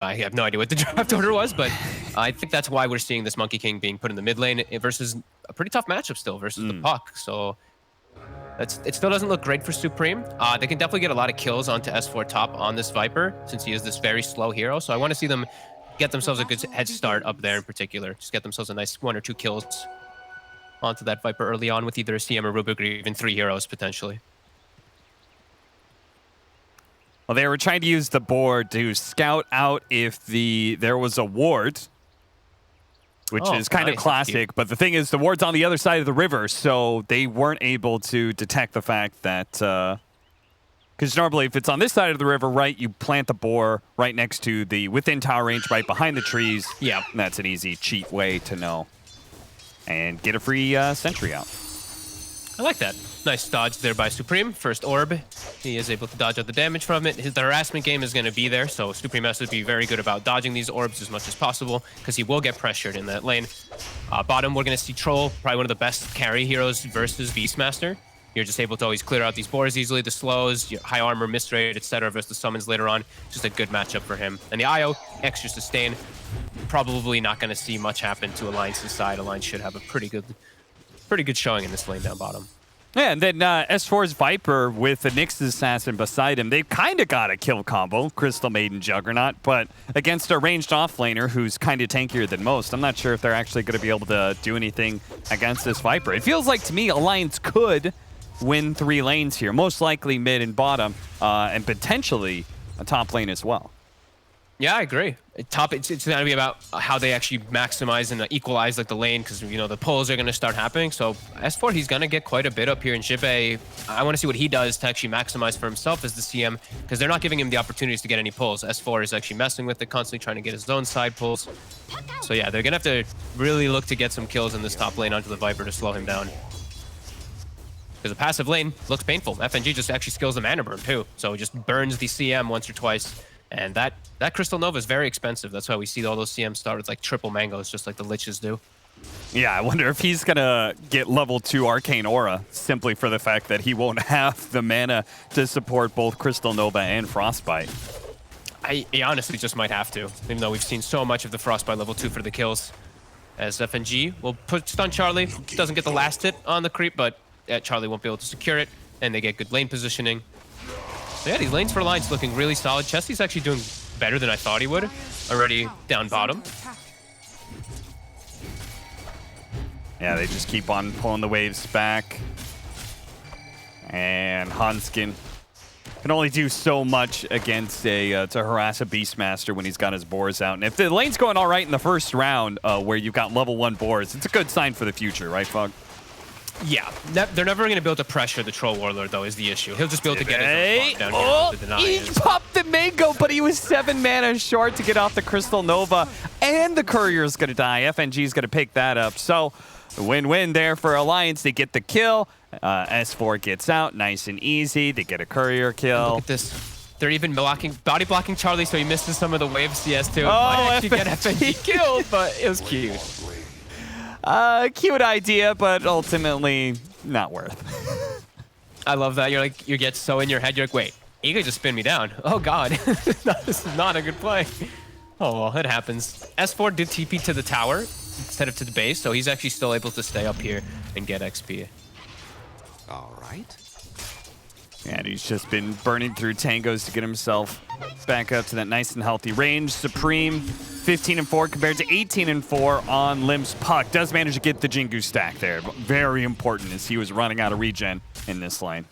I have no idea what the draft order was, but I think that's why we're seeing this Monkey King being put in the mid lane versus a pretty tough matchup still versus the Puck. So it still doesn't look great for Supreme. They can definitely get a lot of kills onto S4 top on this Viper since he is this very slow hero. So I want to see them get themselves a good head start up there in particular. Just get themselves a nice 1 or 2 kills onto that Viper early on with either a CM or Rubik or even 3 heroes potentially. Well, they were trying to use the board to scout out if there was a ward, which is kind of classic. But the thing is, the ward's on the other side of the river, so they weren't able to detect the fact that... Because normally, if it's on this side of the river, right, you plant the boar right next to the within tower range, right behind the trees. Yeah. That's an easy, cheat way to know. And get a free sentry out. I like that. Nice dodge there by Supreme. First orb. He is able to dodge out the damage from it. The harassment game is going to be there, so Supreme has to be very good about dodging these orbs as much as possible because he will get pressured in that lane. Bottom, we're going to see Troll, probably one of the best carry heroes versus Beastmaster. You're just able to always clear out these boars easily, the slows, high armor, miss rate, etc. versus the summons later on. Just a good matchup for him. And the IO, extra sustain. Probably not going to see much happen to Alliance's side. Alliance should have a pretty good showing in this lane down bottom. Yeah, and then S4's Viper with the Nyx's Assassin beside him, they've kind of got a kill combo, Crystal Maiden Juggernaut, but against a ranged offlaner who's kind of tankier than most, I'm not sure if they're actually going to be able to do anything against this Viper. It feels like, to me, Alliance could win 3 lanes here, most likely mid and bottom, and potentially a top lane as well. Yeah, I agree. Top, it's going to be about how they actually maximize and equalize like the lane because, you know, the pulls are going to start happening. So S4, he's going to get quite a bit up here in Jibe. I want to see what he does to actually maximize for himself as the CM because they're not giving him the opportunities to get any pulls. S4 is actually messing with it, constantly trying to get his own side pulls. So yeah, they're going to have to really look to get some kills in this top lane onto the Viper to slow him down. Because the passive lane looks painful. FNG just actually skills the mana burn too. So he just burns the CM once or twice. And that Crystal Nova is very expensive. That's why we see all those CMs start with like triple mangoes, just like the Liches do. Yeah, I wonder if he's going to get level 2 Arcane Aura simply for the fact that he won't have the mana to support both Crystal Nova and Frostbite. He honestly just might have to, even though we've seen so much of the Frostbite level 2 for the kills. As FNG will stun Charlie. Doesn't get the last hit on the creep, but Charlie won't be able to secure it. And they get good lane positioning. So yeah, these lanes for Alliance looking really solid. Chesty's actually doing better than I thought he would. Already down bottom. Yeah, they just keep on pulling the waves back. And Hanskin can only do so much against to harass a Beastmaster when he's got his boars out. And if the lane's going all right in the first round, where you've got level 1 boars, it's a good sign for the future, right, Fog? Yeah, they're never going to be able to pressure the Troll Warlord, though, is the issue. He'll just be able to get his own down here to deny he popped the mango, but he was 7 mana short to get off the Crystal Nova, and the Courier's going to die. FNG's going to pick that up. So, win-win there for Alliance. They get the kill. S4 gets out, nice and easy. They get a Courier kill. Look at this. They're even body blocking Charlie, so he misses some of the wave CS too. Might actually get FNG killed, but it was cute. Cute idea, but ultimately not worth. I love that. You get so in your head, you're like, wait, he could just spin me down. Oh god, this is not a good play. Oh well, it happens. S4 did TP to the tower instead of to the base, so he's actually still able to stay up here and get XP. All right. And he's just been burning through tangos to get himself back up to that nice and healthy range. Supreme, 15-4 compared to 18-4 on Limp's Puck. Does manage to get the Jingu stack there. Very important as he was running out of regen in this lane.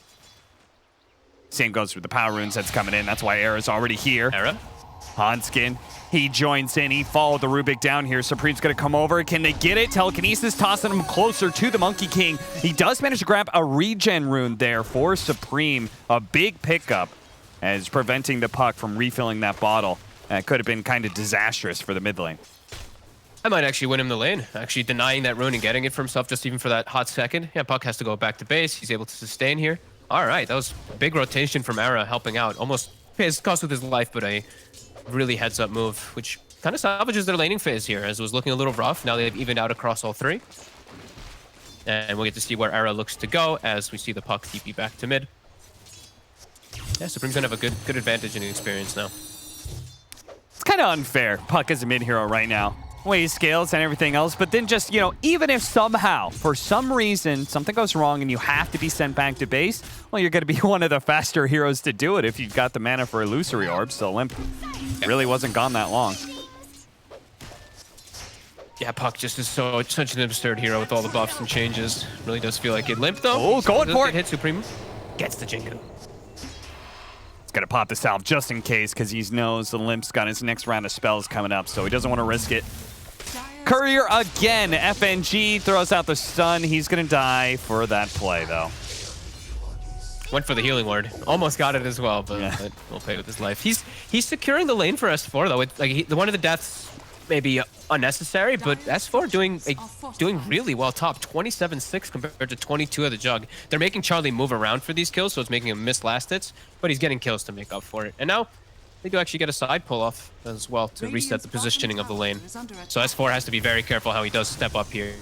Same goes with the power runes that's coming in. That's why Era's already here. Era? Hanskin, he joins in. He followed the Rubik down here. Supreme's going to come over. Can they get it? Telekinesis tossing him closer to the Monkey King. He does manage to grab a regen rune there for Supreme. A big pickup as preventing the Puck from refilling that bottle. That could have been kind of disastrous for the mid lane. I might actually win him the lane. Actually denying that rune and getting it for himself just even for that hot second. Yeah, Puck has to go back to base. He's able to sustain here. All right, that was a big rotation from Era helping out. Almost pays cost with his life, but a really heads-up move, which kind of salvages their laning phase here, as it was looking a little rough. Now they've evened out across all 3. And we'll get to see where Era looks to go as we see the Puck TP back to mid. Yeah, Supreme's gonna have a good advantage in experience now. It's kind of unfair. Puck is a mid-hero right now. Way he scales and everything else, but then just, you know, even if somehow, for some reason, something goes wrong and you have to be sent back to base, well, you're going to be one of the faster heroes to do it if you've got the mana for Illusory Orb, so Limp really wasn't gone that long. Yeah, Puck just is such an absurd hero with all the buffs and changes. Really does feel like it. Limp, though. Oh, going for it. Hit Supreme. Gets the Jingu. He's going to pop this out just in case because he knows the Limp's got his next round of spells coming up, so he doesn't want to risk it. Courier again. FNG throws out the stun. He's going to die for that play, though. Went for the healing ward. Almost got it as well, but we'll pay with his life. He's securing the lane for S4, though. Like one of the deaths may be unnecessary, but S4 doing really well top. 27-6 compared to 22 of the Jug. They're making Charlie move around for these kills, so it's making him miss last hits, but he's getting kills to make up for it. And now they do actually get a side pull off as well to reset the positioning of the lane. So S4 has to be very careful how he does step up here.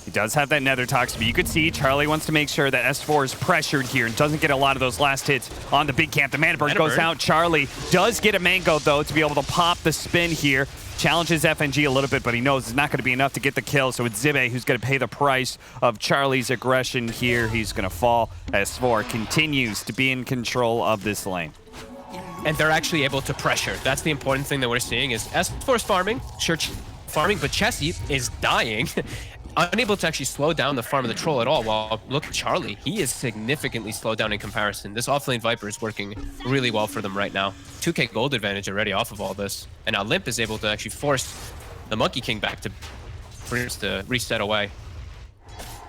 He does have that Nether Tox, but you could see Charlie wants to make sure that S4 is pressured here and doesn't get a lot of those last hits on the big camp. The Mana Burn goes out. Charlie does get a Mango, though, to be able to pop the spin here. Challenges FNG a little bit, but he knows it's not going to be enough to get the kill, so it's Zibe who's going to pay the price of Charlie's aggression here. He's going to fall. S4 continues to be in control of this lane. And they're actually able to pressure. That's the important thing that we're seeing is S4's farming, sure, farming, but Chessie is dying. Unable to actually slow down the farm of the troll at all. While look at Charlie, he is significantly slowed down in comparison. This offlane Viper is working really well for them right now. 2k gold advantage already off of all this. And now Limp is able to actually force the Monkey King back to reset away.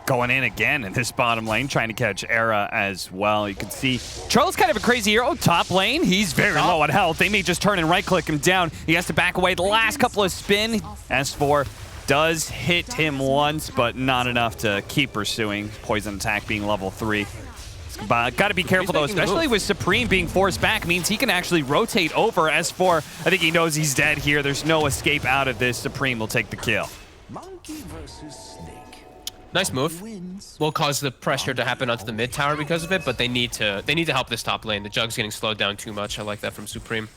Going in again in this bottom lane, trying to catch Era as well. You can see Charles kind of a crazy hero. Top lane, he's very low on health. They may just turn and right-click him down. He has to back away the last couple of spin. S4 does hit him once, but not enough to keep pursuing. Poison attack being level 3. Got to be careful, though, especially with Supreme being forced back. Means he can actually rotate over S4. I think he knows he's dead here. There's no escape out of this. Supreme will take the kill. Monkey versus snake. Nice move. Will cause the pressure to happen onto the mid tower because of it, but they need to help this top lane. The Jug's getting slowed down too much. I like that from Supreme.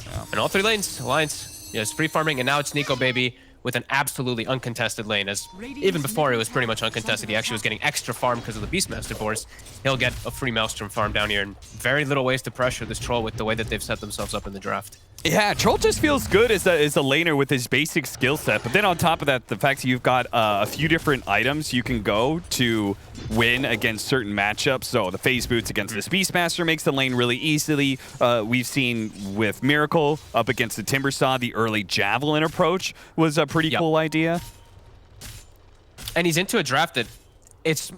Yeah. And all 3 lanes, Alliance, yes, free farming, and now it's Nico Baby with an absolutely uncontested lane. As even before it was pretty much uncontested, he actually was getting extra farm because of the Beastmaster Force. He'll get a free Maelstrom farm down here, and very little ways to pressure this troll with the way that they've set themselves up in the draft. Yeah, Troll just feels good as a laner with his basic skill set. But then on top of that, the fact that you've got a few different items you can go to win against certain matchups. So the phase boots against this Beastmaster makes the lane really easily. We've seen with Miracle up against the Timbersaw, the early Javelin approach was a pretty cool idea. And he's into a draft that it's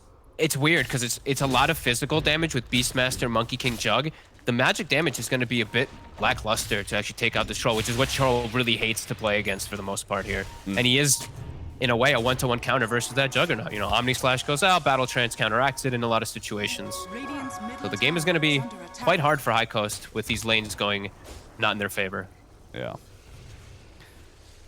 weird because it's a lot of physical damage with Beastmaster, Monkey King, Jug. The magic damage is going to be a bit lackluster to actually take out this troll, which is what Troll really hates to play against for the most part here. And he is, in a way, a one-to-one counter versus that Juggernaut. You know, Omni Slash goes out, Battle Trance counteracts it in a lot of situations. So the game is going to be quite hard for High Coast with these lanes going not in their favor. Yeah.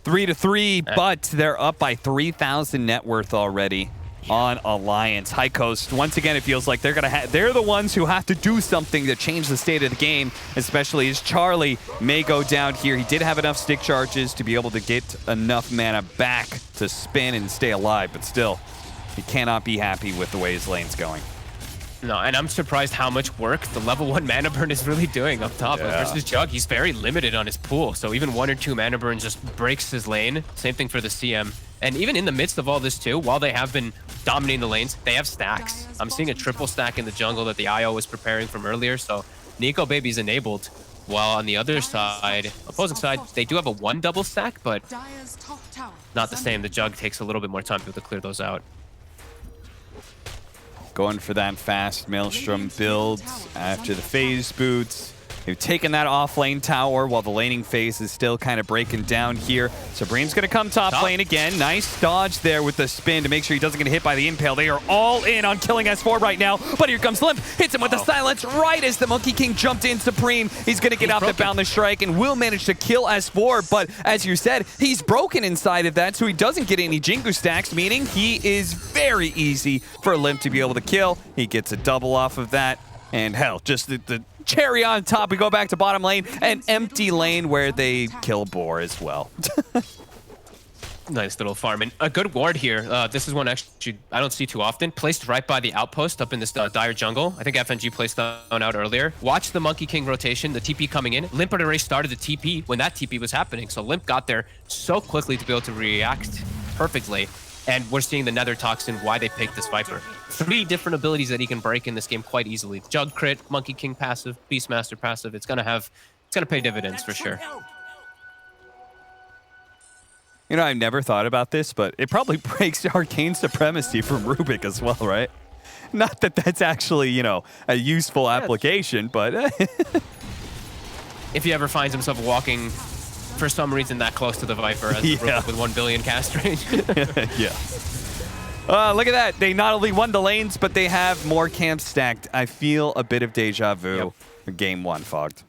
3-3, but they're up by 3,000 net worth already on Alliance. High Coast, once again, it feels like they're the ones who have to do something to change the state of the game, especially as Charlie may go down here. He did have enough stick charges to be able to get enough mana back to spin and stay alive, but still, he cannot be happy with the way his lane's going. No, and I'm surprised how much work the level 1 mana burn is really doing up top. Versus Jug, he's very limited on his pool, so even 1 or 2 mana burns just breaks his lane. Same thing for the CM. And even in the midst of all this too, while they have been dominating the lanes, they have stacks. I'm seeing a triple stack in the jungle that the IO was preparing from earlier, so Nico Baby's enabled. While on the other side, opposing side, they do have a 1 double stack, but not the same. The Jug takes a little bit more time to clear those out. Going for that fast Maelstrom build after the phase boots. They've taken that off-lane tower while the laning phase is still kind of breaking down here. Supreme's going to come top lane again. Nice dodge there with the spin to make sure he doesn't get hit by the impale. They are all in on killing S4 right now, but here comes Limp. Hits him with the silence right as the Monkey King jumped in. Supreme, he's going to get out the Boundless Strike and will manage to kill S4, but as you said, he's broken inside of that, so he doesn't get any Jingu stacks, meaning he is very easy for Limp to be able to kill. He gets a double off of that, and hell, just the cherry on top, we go back to bottom lane, an empty lane where they kill Boar as well. Nice little farm. And a good ward here. This is one actually I don't see too often. Placed right by the outpost up in this dire jungle. I think FNG placed that one out earlier. Watch the Monkey King rotation, the TP coming in. Limp had already started the TP when that TP was happening. So Limp got there so quickly to be able to react perfectly. And we're seeing the Nether Toxin, why they picked this Viper. 3 different abilities that he can break in this game quite easily. Jug crit, Monkey King passive, Beastmaster passive. It's gonna pay dividends for sure. You know, I've never thought about this, but it probably breaks Arcane Supremacy from Rubik as well, right? Not that that's actually, you know, a useful application, but... If he ever finds himself walking, for some reason, that close to the Viper as Rubik with 1 billion cast range. Yeah. Look at that. They not only won the lanes, but they have more camps stacked. I feel a bit of deja vu. Yep. Game 1 fogged.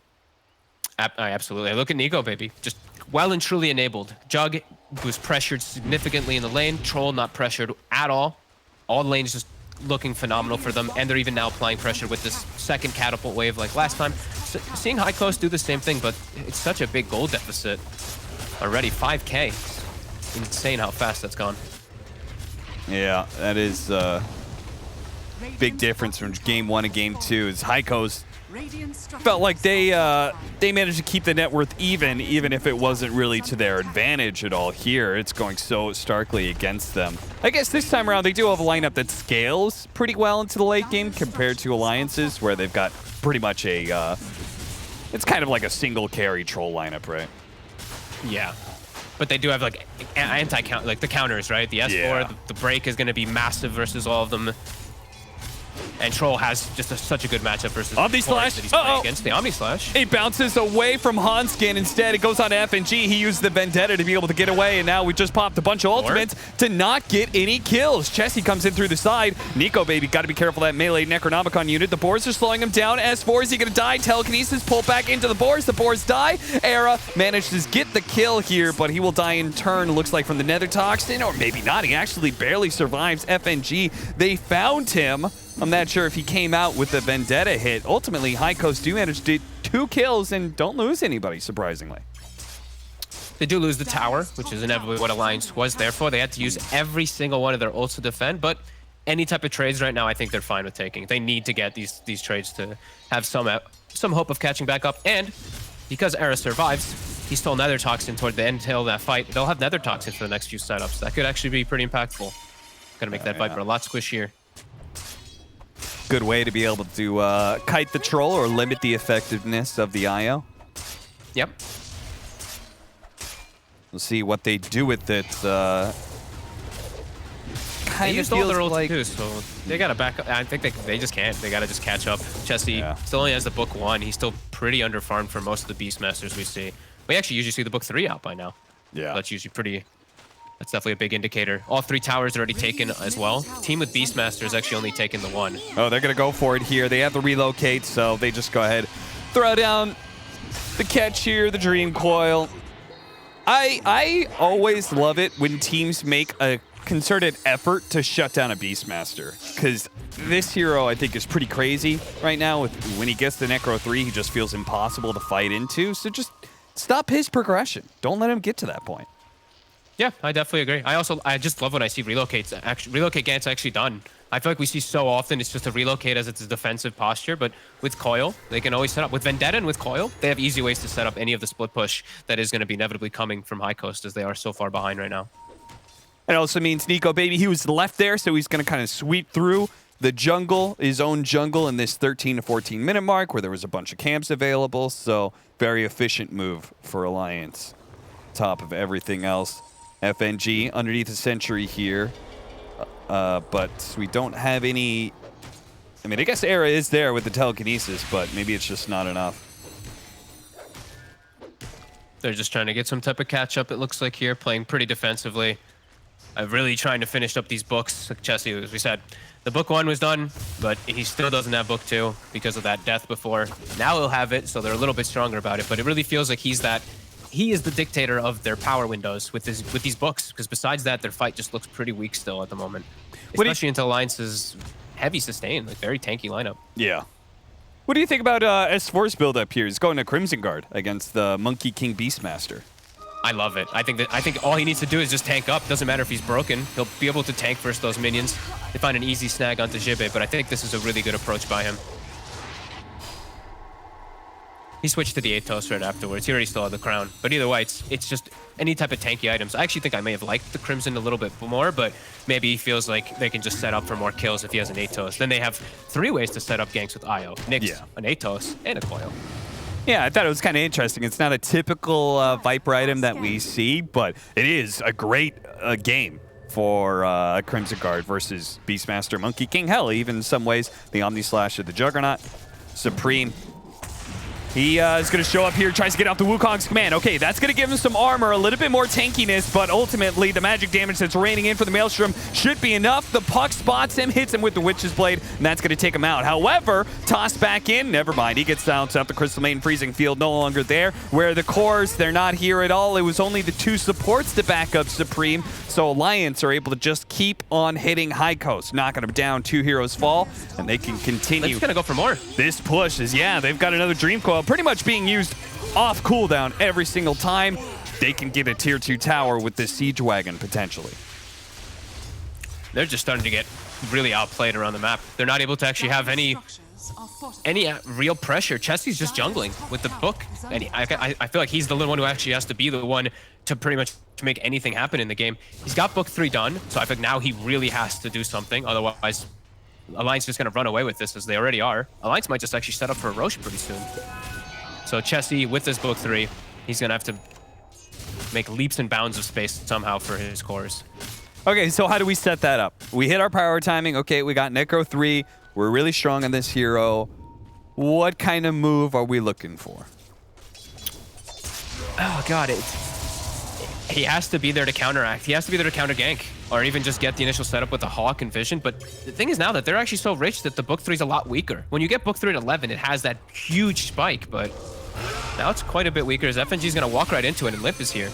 Absolutely. Look at Nico, baby. Just well and truly enabled. Jug was pressured significantly in the lane. Troll not pressured at all. All the lanes just looking phenomenal for them. And they're even now applying pressure with this second catapult wave like last time. So, seeing High Coast do the same thing, but it's such a big gold deficit already. 5K. Insane how fast that's gone. Yeah, that is a big difference from game 1 and game 2. Is High Coast felt like they managed to keep the net worth even if it wasn't really to their advantage at all here. It's going so starkly against them. I guess this time around they do have a lineup that scales pretty well into the late game compared to Alliances, where they've got pretty much a it's kind of like a single carry troll lineup, right? Yeah. But they do have like anti-count, like the counters, right? The S4, the break is going to be massive versus all of them. And Troll has just such a good matchup versus Omni Slash. that he's playing against. The Omni Slash. It bounces away from Hanskin. Instead, it goes on to FNG. He used the Vendetta to be able to get away, and now we just popped a bunch of ultimates to not get any kills. Chessie comes in through the side. Nico, baby, got to be careful of that melee Necronomicon unit. The Boars are slowing him down. S4, is he going to die? Telekinesis, pull back into the Boars. The Boars die. Era manages to get the kill here, but he will die in turn, looks like, from the Nether Toxin, or maybe not. He actually barely survives FNG. They found him. I'm not sure if he came out with the Vendetta hit. Ultimately, High Coast do manage to do 2 kills and don't lose anybody, surprisingly. They do lose the tower, which is inevitably what Alliance was there for. They had to use every single one of their ults to defend, but any type of trades right now, I think they're fine with taking. They need to get these trades to have some hope of catching back up. And because Era survives, he stole Nether Toxin toward the end of that fight. They'll have Nether Toxin for the next few setups. That could actually be pretty impactful. Gonna make that Viper a lot squishier. Good way to be able to kite the troll or limit the effectiveness of the IO. Yep. We'll see what they do with it. They used all their ults too, so they gotta back up. I think they just can't. They gotta just catch up. Chessie still only has the book 1. He's still pretty underfarmed for most of the Beastmasters we see. We actually usually see the book 3 out by now. Yeah. That's usually pretty... That's definitely a big indicator. All 3 towers are already taken as well. Team with Beastmaster is actually only taken the 1. Oh, they're going to go for it here. They have to relocate, so they just go ahead. Throw down the catch here, the Dream Coil. I always love it when teams make a concerted effort to shut down a Beastmaster, because this hero, I think, is pretty crazy right now. When he gets the Necro 3, he just feels impossible to fight into, so just stop his progression. Don't let him get to that point. Yeah, I definitely agree. I just love when I see relocates. Relocate Gant's actually done. I feel like we see so often it's just a relocate as it's a defensive posture, but with Coil, they can always set up. With Vendetta and with Coil, they have easy ways to set up any of the split push that is going to be inevitably coming from High Coast, as they are so far behind right now. It also means Nico, baby, he was left there, so he's going to kind of sweep through the jungle, his own jungle, in this 13 to 14 minute mark where there was a bunch of camps available, so very efficient move for Alliance. Top of everything else. FNG underneath a sentry here, but we don't have any... I mean, I guess Era is there with the telekinesis, but maybe it's just not enough. They're just trying to get some type of catch-up, it looks like here, playing pretty defensively. Really trying to finish up these books. Like Chessie, as we said, the book 1 was done, but he still doesn't have book 2 because of that death before. Now he'll have it, so they're a little bit stronger about it, but it really feels like he is the dictator of their power windows with these books, because besides that, their fight just looks pretty weak still at the moment. Especially into Alliance's heavy sustain, like very tanky lineup. Yeah. What do you think about S4's build up here? He's going to Crimson Guard against the Monkey King Beastmaster. I love it. I think all he needs to do is just tank up. Doesn't matter if he's broken. He'll be able to tank versus those minions. They find an easy snag onto Jibe, but I think this is a really good approach by him. He switched to the Atos right afterwards. He already still had the crown. But either way, it's just any type of tanky items. I actually think I may have liked the Crimson a little bit more, but maybe he feels like they can just set up for more kills if he has an Atos. Then they have 3 ways to set up ganks with Io. Nyx, an Atos, and a Coil. Yeah, I thought it was kind of interesting. It's not a typical Viper item that we see, but it is a great game for Crimson Guard versus Beastmaster, Monkey King. Hell, even in some ways, the Omni Slash of the Juggernaut. Supreme. He is going to show up here, tries to get out the Wukong's command. Okay, that's going to give him some armor, a little bit more tankiness, but ultimately the magic damage that's raining in for the Maelstrom should be enough. The puck spots him, hits him with the Witch's Blade, and that's going to take him out. However, tossed back in, never mind. He gets silenced out. The Crystal Maiden Freezing Field no longer there. Where the cores, they're not here at all. It was only the 2 supports to back up Supreme, so Alliance are able to just keep on hitting High Coast, knocking him down. 2 heroes fall, and they can continue. They're just going to go for more. This push is, yeah, they've got another Dream Coil pretty much being used off cooldown every single time. They can get a tier 2 tower with this Siege Wagon, potentially. They're just starting to get really outplayed around the map. They're not able to actually have any real pressure. Chessie's just jungling with the book. And I feel like he's the one who actually has to be the one to pretty much make anything happen in the game. He's got book 3 done, so I think now he really has to do something. Otherwise, Alliance is just going to run away with this, as they already are. Alliance might just actually set up for a Roche pretty soon. So Chessie, with this book 3, he's going to have to make leaps and bounds of space somehow for his cores. Okay, so how do we set that up? We hit our power timing. Okay, we got Necro 3. We're really strong on this hero. What kind of move are we looking for? Oh, God. He has to be there to counteract. He has to be there to counter gank, or even just get the initial setup with the Hawk and Vision. But the thing is now that they're actually so rich that the book 3 is a lot weaker. When you get book 3 at 11, it has that huge spike, but now it's quite a bit weaker as FNG's going to walk right into it, and Limp is here.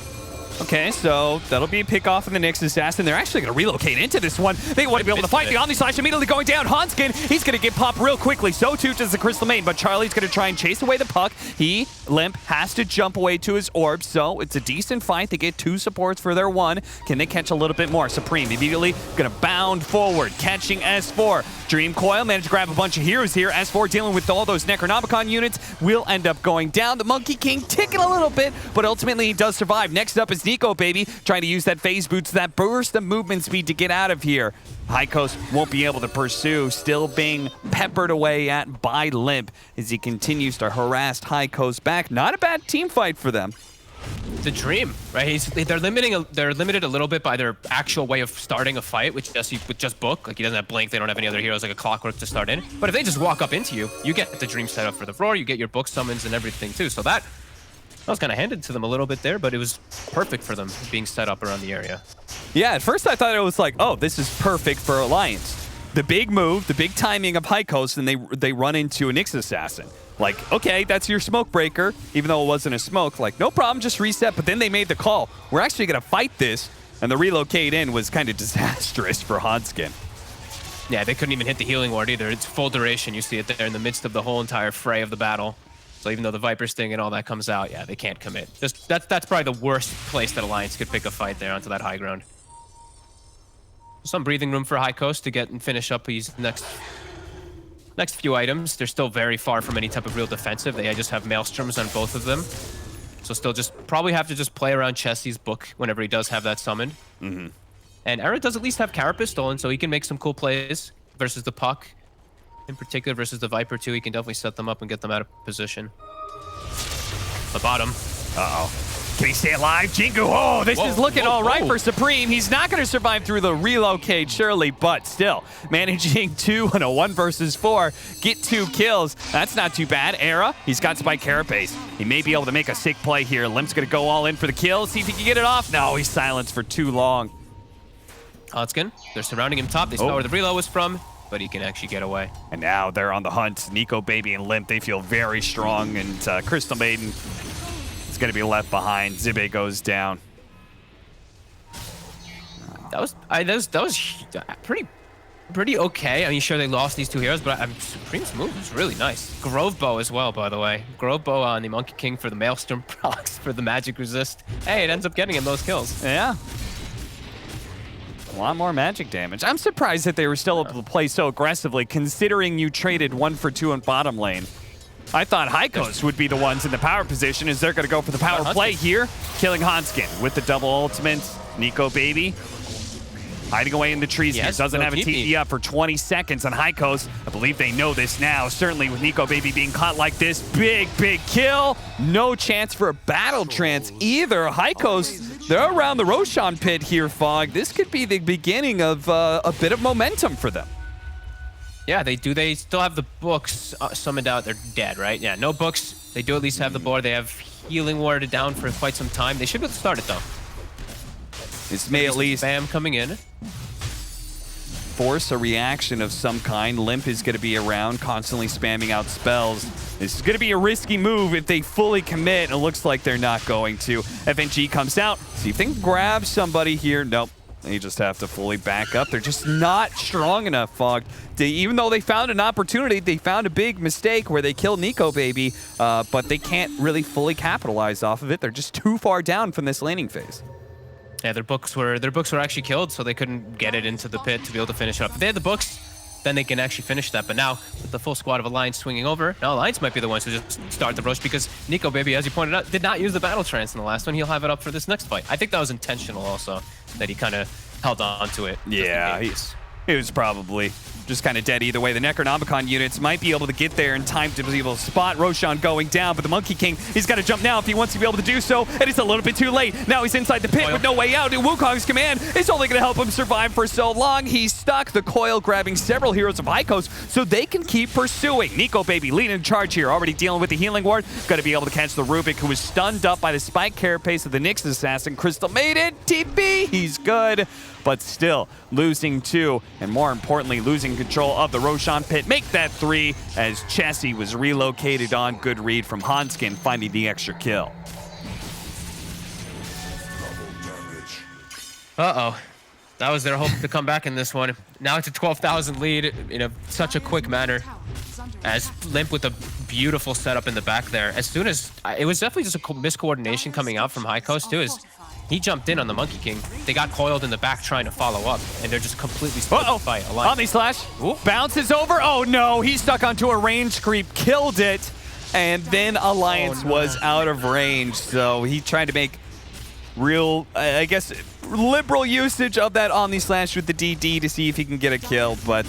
Okay, so that'll be a pick off in the Nyx Assassin. They're actually going to relocate into this one. They want to be able to fight. The Omni Slash immediately going down. Hanskin, he's going to get popped real quickly. So too does the Crystal Maiden, but Charlie's going to try and chase away the puck. Limp, has to jump away to his orb, so it's a decent fight. They get 2 supports for their 1. Can they catch a little bit more? Supreme immediately going to bound forward, catching S4. Dream Coil managed to grab a bunch of heroes here. S4 dealing with all those Necronomicon units will end up going down. The Monkey King ticking a little bit, but ultimately he does survive. Next up is Nico, baby, trying to use that phase boots, that burst of movement speed to get out of here. High Coast won't be able to pursue, still being peppered away at by Limp as he continues to harass High Coast back. Not a bad team fight for them. The Dream, right? They're limited a little bit by their actual way of starting a fight, which with just book. Like, he doesn't have Blink, they don't have any other heroes like a Clockwork to start in. But if they just walk up into you, you get the Dream set up for the Roar, you get your book summons and everything too. So that was kind of handed to them a little bit there, but it was perfect for them being set up around the area. Yeah, at first I thought it was like, oh, this is perfect for Alliance. The big move, the big timing of High Coast, and they run into a Nyx Assassin. Like, okay, that's your smoke breaker, even though it wasn't a smoke. Like, no problem, just reset. But then they made the call. We're actually going to fight this, and the relocate in was kind of disastrous for Hanskin. Yeah, they couldn't even hit the healing ward either. It's full duration. You see it there in the midst of the whole entire fray of the battle. So even though the Viper Sting and all that comes out, yeah, they can't commit. That's probably the worst place that Alliance could pick a fight there onto that high ground. Some breathing room for High Coast to get and finish up these next few items. They're still very far from any type of real defensive. They just have Maelstroms on both of them. So still just probably have to just play around Chessie's book whenever he does have that summoned. And Era does at least have Carapace stolen, so he can make some cool plays versus the puck. In particular versus the Viper too, he can definitely set them up and get them out of position. The bottom. Uh-oh. Can he stay alive? Jingu, oh, this is looking all right for Supreme. He's not going to survive through the relocate, surely, but still, managing 2 on a 1 versus 4, get 2 kills. That's not too bad. Era, he's got Spike Carapace. He may be able to make a sick play here. Limp's going to go all in for the kill, see if he can get it off. No, he's silenced for too long. Hanskin, they're surrounding him top. They saw where the reload was from, but he can actually get away. And now they're on the hunt. Nico, Baby, and Limp, they feel very strong, and Crystal Maiden is going to be left behind. Zibe goes down. That was pretty pretty okay. I mean, sure, they lost these two heroes, but Supreme's move is really nice. Grove Bow as well, by the way. Grove Bow on the Monkey King for the Maelstrom procs for the magic resist. Hey, it ends up getting him those kills. Yeah. A lot more magic damage. I'm surprised that they were still able to play so aggressively, considering you traded 1 for 2 in bottom lane. I thought Hykos would be the ones in the power position, as they're going to go for the power play here, killing Hanskin with the double ultimate. Nico Baby hiding away in the trees here. Doesn't have a TP up for 20 seconds on Hykos. I believe they know this now. Certainly with Nico Baby being caught like this. Big kill. No chance for a battle trance either. Hykos, they're around the Roshan pit here, Fog. This could be the beginning of a bit of momentum for them. Yeah, they do. They still have the books summoned out. They're dead, right? Yeah, no books. They do at least have the board. They have healing warded down for quite some time. They should be able to start it, though. This may at least Bam coming in. Force a reaction of some kind. Limp is going to be around, constantly spamming out spells. This is going to be a risky move if they fully commit. It looks like they're not going to. FNG comes out. See if they can grab somebody here. Nope. They just have to fully back up. They're just not strong enough, Fog. Even though they found an opportunity, they found a big mistake where they killed Nico Baby, but they can't really fully capitalize off of it. They're just too far down from this laning phase. Yeah, their books were actually killed, so they couldn't get it into the pit to be able to finish up. If they had the books, then they can actually finish that. But now, with the full squad of Alliance swinging over, now Alliance might be the ones who just start the rush, because Nico Baby, as you pointed out, did not use the battle trance in the last one. He'll have it up for this next fight. I think that was intentional also, that he kind of held on to it. Yeah, he was probably just kind of dead either way. The Necronomicon units might be able to get there in time to be able to spot Roshan going down, but the Monkey King, he's got to jump now if he wants to be able to do so, and it's a little bit too late. Now he's inside the pit with no way out, and Wukong's command is only going to help him survive for so long. He's stuck, the coil grabbing several heroes of Hykos, so they can keep pursuing. Nico Baby leading in charge here, already dealing with the healing ward. Going to be able to catch the Rubik, who was stunned up by the spike carapace of the Nyx assassin. Crystal made it, TP, he's good, but still losing 2, and more importantly, losing control of the Roshan pit. Make that 3 as Chessie was relocated on. Good read from Hanskin, finding the extra kill. Uh-oh. That was their hope to come back in this one. Now it's a 12,000 lead in such a quick manner. As Limp with a beautiful setup in the back there. As soon as... It was definitely just a miscoordination coming out from Hykos too, as he jumped in on the Monkey King. They got coiled in the back trying to follow up, and they're just completely stuck to fight. Omni Slash bounces over. Oh no, he stuck onto a range creep, killed it, and then Alliance was out of range. So he tried to make real, I guess, liberal usage of that Omni Slash with the DD to see if he can get a kill, but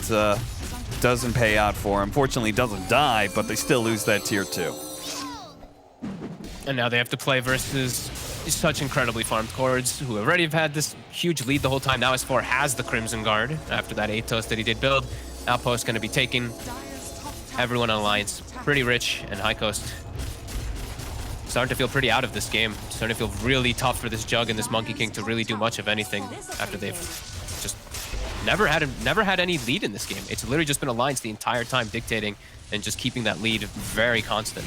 doesn't pay out for him. Fortunately, doesn't die, but they still lose that tier 2. And now they have to play versus such incredibly farmed chords who already have had this huge lead the whole time. Now S4 has the Crimson Guard after that Atos that he did build. Outpost going to be taking everyone on Alliance. Pretty rich, and Hykos starting to feel pretty out of this game. Starting to feel really tough for this Jug and this Monkey King to really do much of anything after they've just never had any lead in this game. It's literally just been Alliance the entire time dictating and just keeping that lead very constant.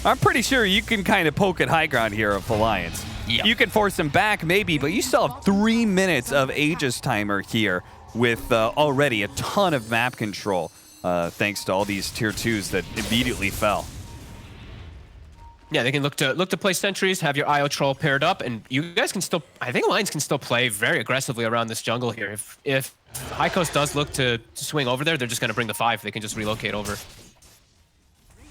I'm pretty sure you can kind of poke at high ground here of Alliance. Yep. You can force them back maybe, but you still have 3 minutes of Aegis timer here with already a ton of map control thanks to all these tier 2s that immediately fell. Yeah, they can look to play sentries, have your IO troll paired up, and you guys can still, I think Alliance can still play very aggressively around this jungle here. If Hykos does look to swing over there, they're just going to bring the 5. They can just relocate over.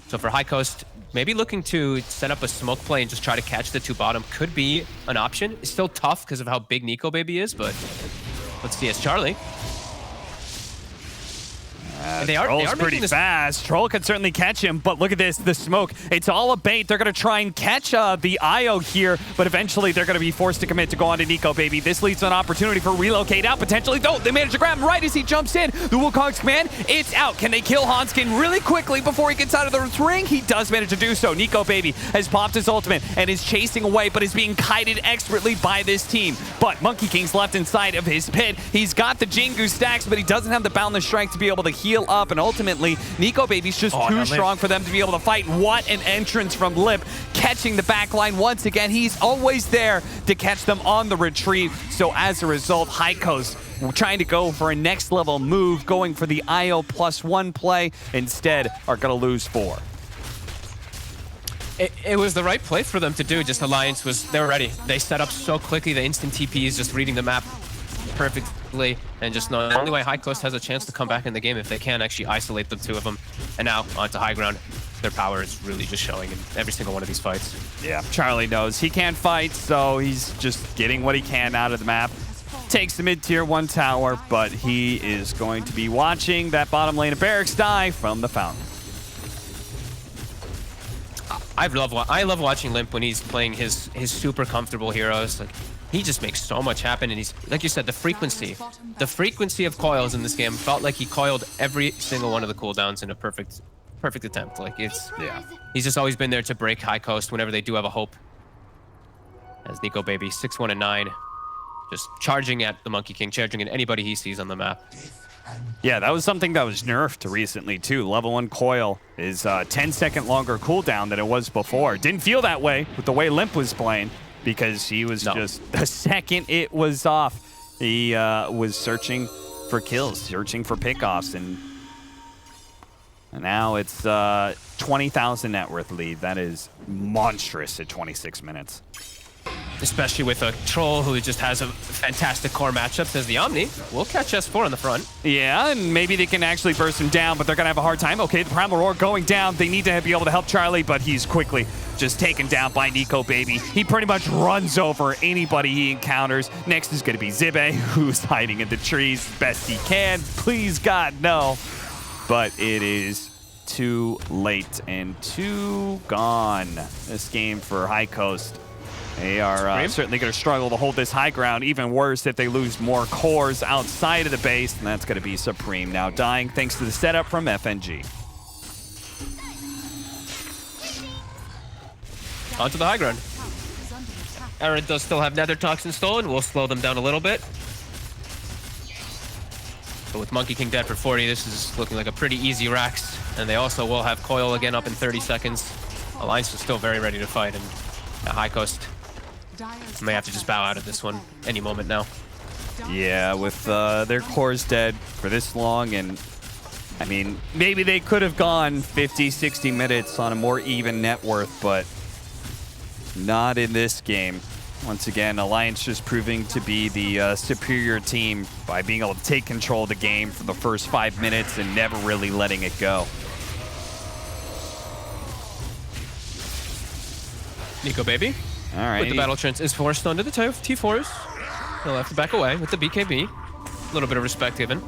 So for Hykos, maybe looking to set up a smoke play and just try to catch the 2 bottom could be an option. It's still tough because of how big Nico Baby is, but let's see as Charlie. Troll's pretty fast. Troll can certainly catch him, but look at this, the smoke. It's all a bait. They're going to try and catch the IO here, but eventually they're going to be forced to commit to go on to Nico Baby. This leads to an opportunity for relocate out potentially. Though they manage to grab him right as he jumps in. The Wukong's command, it's out. Can they kill Hanskin really quickly before he gets out of the ring? He does manage to do so. Nico Baby has popped his ultimate and is chasing away, but is being kited expertly by this team. But Monkey King's left inside of his pit. He's got the Jingu stacks, but he doesn't have the Boundless Strike to be able to heal up, and ultimately Nico Baby's just too strong for them to be able to fight. What an entrance from Lip, catching the back line once again. He's always there to catch them on the retreat. So as a result, Hykos trying to go for a next level move, going for the IO +1 play, instead are going to lose 4. It was the right play for them to do. Just Alliance they were ready. They set up so quickly. The instant TP is just reading the map perfectly, and just know the only way High Coast has a chance to come back in the game if they can actually isolate the 2 of them. And now onto high ground. Their power is really just showing in every single one of these fights. Yeah, Charlie knows he can't fight, so he's just getting what he can out of the map. Takes the mid-tier 1 tower, but he is going to be watching that bottom lane of Barracks die from the fountain. I love watching Limp when he's playing his super comfortable heroes. Like, he just makes so much happen, and he's, like you said, the frequency of coils in this game felt like he coiled every single one of the cooldowns in a perfect attempt. Like, he's just always been there to break High Coast whenever they do have a hope. As Nico Baby 6-1 and 9, just charging at the Monkey King, charging at anybody he sees on the map. Yeah, that was something that was nerfed recently too. Level 1 coil is 10-second longer cooldown than it was before. Didn't feel that way with the way Limp was playing, because he was just, the second it was off, he was searching for kills, searching for pickoffs, and now it's 20,000 net worth lead. That is monstrous at 26 minutes. Especially with a Troll who just has a fantastic core matchup, says the Omni. We'll catch S4 on the front. Yeah, and maybe they can actually burst him down, but they're going to have a hard time. Okay, the Primal Roar going down. They need to be able to help Charlie, but he's quickly just taken down by Nico Baby. He pretty much runs over anybody he encounters. Next is going to be Zibe, who's hiding in the trees best he can. Please, God, no. But it is too late and too gone. This game for High Coast. They are certainly going to struggle to hold this high ground. Even worse if they lose more cores outside of the base, and that's going to be Supreme now dying thanks to the setup from FNG. Onto the high ground. Aaron does still have Nether Toxin stolen. We'll slow them down a little bit. But with Monkey King dead for 40, this is looking like a pretty easy Rax. And they also will have Coil again up in 30 seconds. Alliance is still very ready to fight, and High Coast may have to just bow out of this one any moment now. Yeah, with their cores dead for this long, and I mean, maybe they could have gone 50, 60 minutes on a more even net worth, but not in this game. Once again, Alliance just proving to be the superior team by being able to take control of the game for the first 5 minutes and never really letting it go. Nico Baby. All right. With the battle trance is forced onto the T4s. He'll have to back away with the BKB. A little bit of respect given.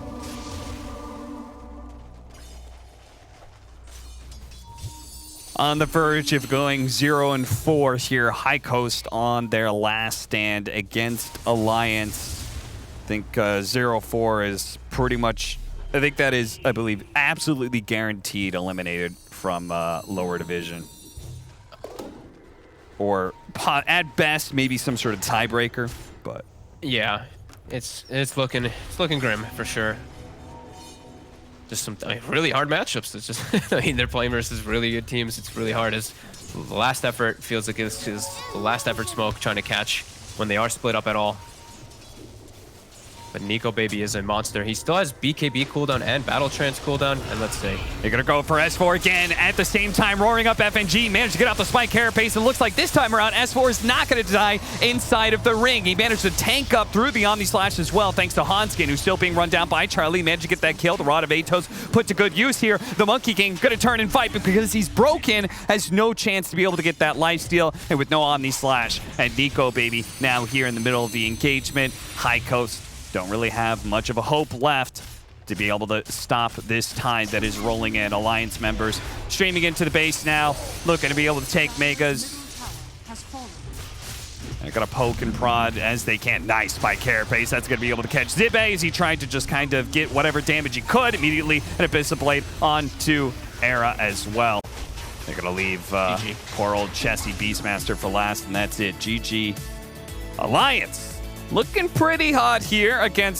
On the verge of going 0-4 here, High Coast on their last stand against Alliance. I think 0-4 is pretty much, I think that is, I believe, absolutely guaranteed eliminated from lower division. Or at best, maybe some sort of tiebreaker, but yeah, it's looking grim for sure. Just some really hard matchups. It's just, I mean, they're playing versus really good teams. It's really hard. As the last effort feels like this is the last effort Smoke trying to catch when they are split up at all. But Nico Baby is a monster. He still has BKB cooldown and Battle Trance cooldown. And let's see. They're going to go for S4 again. At the same time, roaring up FNG. Managed to get off the spike carapace. It looks like this time around, S4 is not going to die inside of the ring. He managed to tank up through the Omni Slash as well, thanks to Hanskin, who's still being run down by Charlie. Managed to get that kill. The Rod of Atos put to good use here. The Monkey King going to turn and fight, but because he's broken, has no chance to be able to get that lifesteal. And with no Omni Slash, and Nico Baby now here in the middle of the engagement. High Coast don't really have much of a hope left to be able to stop this tide that is rolling in. Alliance members streaming into the base now, looking to be able to take Megas. They're going to poke and prod as they can. Nice by Carapace. That's going to be able to catch Zibe as he tried to just kind of get whatever damage he could. Immediately an Abyssal Blade onto Era as well. They're going to leave poor old Chessie Beastmaster for last, and that's it. GG Alliance. Looking pretty hot here against